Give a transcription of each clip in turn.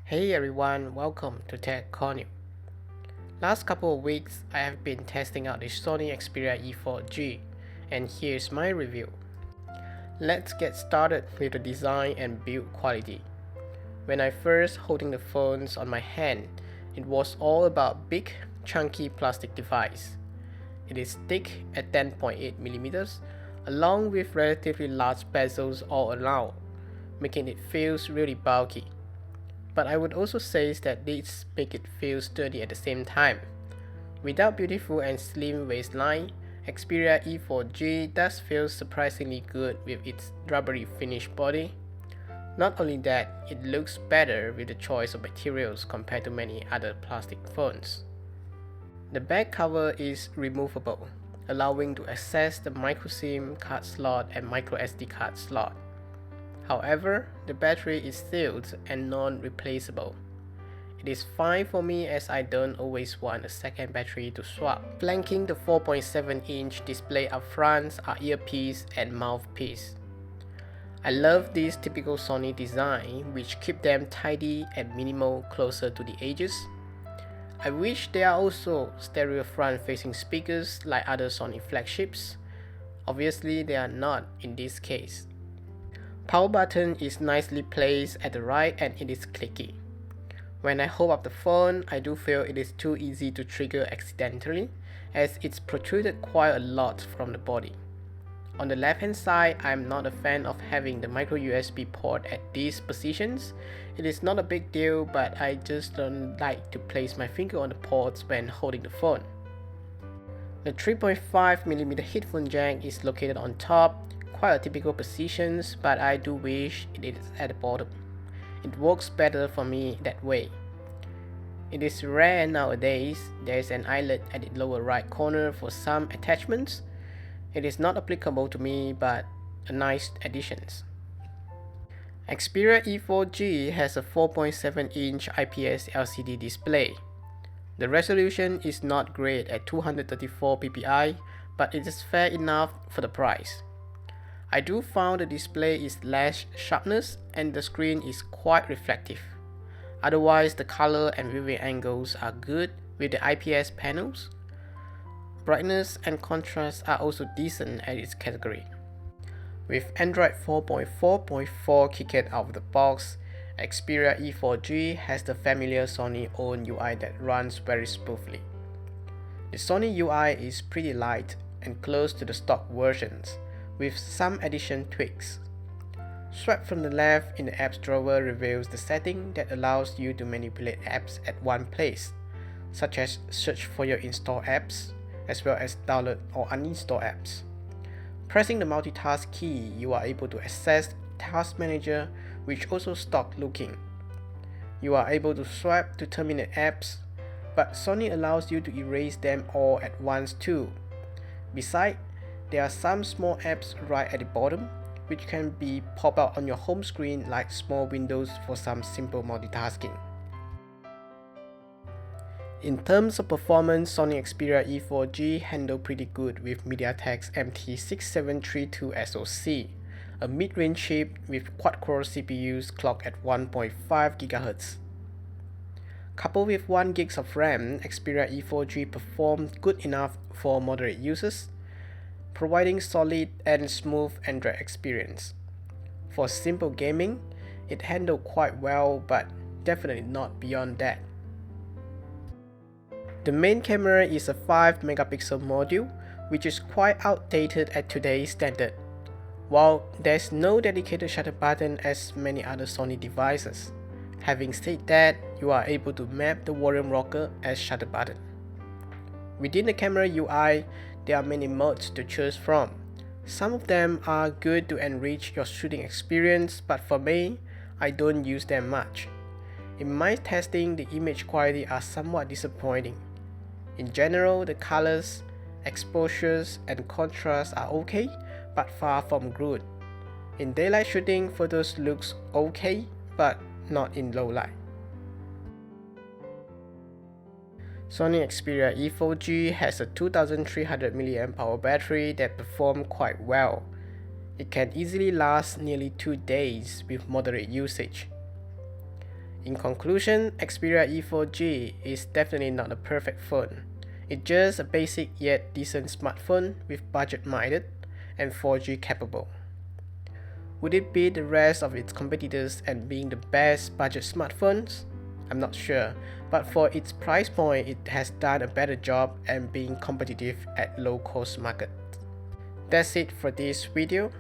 Hey everyone, welcome to Tech Corner. Last couple of weeks, I have been testing out the Sony XPERIA E4g, and here's my review. Let's get started with the design and build quality. When I first holding the phones on my hand, it was all about big, chunky plastic device. It is thick at 10.8mm, along with relatively large bezels all around, making it feels really bulky. But I would also say that these make it feel sturdy at the same time. Without beautiful and slim waistline, XPERIA E4g does feel surprisingly good with its rubbery finished body. Not only that, it looks better with the choice of materials compared to many other plastic phones. The back cover is removable, allowing to access the micro SIM card slot and micro SD card slot. However, the battery is sealed and non-replaceable. It is fine for me as I don't always want a second battery to swap. Flanking the 4.7-inch display up front are earpiece and mouthpiece. I love this typical Sony design, which keep them tidy and minimal closer to the edges. I wish there are also stereo front-facing speakers like other Sony flagships. Obviously, they are not in this case. Power button is nicely placed at the right and it is clicky. When I hold up the phone, I do feel it is too easy to trigger accidentally, as it's protruded quite a lot from the body. On the left hand side, I am not a fan of having the micro USB port at these positions. It is not a big deal, but I just don't like to place my finger on the ports when holding the phone. The 3.5mm headphone jack is located on top. Quite a typical positions, but I do wish it is at the bottom. It works better for me that way. It is rare nowadays. There is an eyelet at the lower right corner for some attachments. It is not applicable to me, but a nice addition. XPERIA E4g has a 4.7-inch IPS LCD display. The resolution is not great at 234 ppi, but it is fair enough for the price. I do find the display is less sharpness and the screen is quite reflective. Otherwise, the color and viewing angles are good with the IPS panels. Brightness and contrast are also decent at its category. With Android 4.4.4 kicked out of the box, XPERIA E4g has the familiar Sony own UI that runs very smoothly. The Sony UI is pretty light and close to the stock versions, with some addition tweaks. Swipe from the left in the apps drawer reveals the setting that allows you to manipulate apps at one place, such as search for your installed apps, as well as download or uninstall apps. Pressing the multitask key, you are able to access Task Manager, which also stock looking. You are able to swipe to terminate apps, but Sony allows you to erase them all at once too. Besides, there are some small apps right at the bottom, which can be popped out on your home screen like small windows for some simple multitasking. In terms of performance, Sony XPERIA E4g handled pretty good with MediaTek's MT6732 SoC, a mid-range chip with quad-core CPUs clocked at 1.5 GHz. Coupled with 1 GB of RAM, XPERIA E4g performed good enough for moderate users, providing solid and smooth Android experience. For simple gaming, it handled quite well, but definitely not beyond that. The main camera is a 5-megapixel module, which is quite outdated at today's standard, while there's no dedicated shutter button as many other Sony devices. Having said that, you are able to map the volume rocker as shutter button. Within the camera UI, there are many modes to choose from. Some of them are good to enrich your shooting experience, but for me, I don't use them much. In my testing, the image quality are somewhat disappointing. In general, the colors, exposures, and contrast are okay, but far from good. In daylight shooting, photos looks okay, but not in low light. Sony XPERIA E4g has a 2300 mAh battery that performs quite well. It can easily last nearly 2 days with moderate usage. In conclusion, Xperia E4g is definitely not a perfect phone. It's just a basic yet decent smartphone with budget minded and 4G capable. Would it beat the rest of its competitors and being the best budget smartphones? I'm not sure, but for its price point, it has done a better job and being competitive at low cost market. That's it for this video.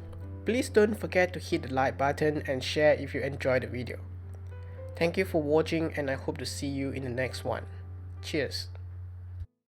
Please don't forget to hit the like button and share if you enjoyed the video. Thank you for watching and I hope to see you in the next one. Cheers.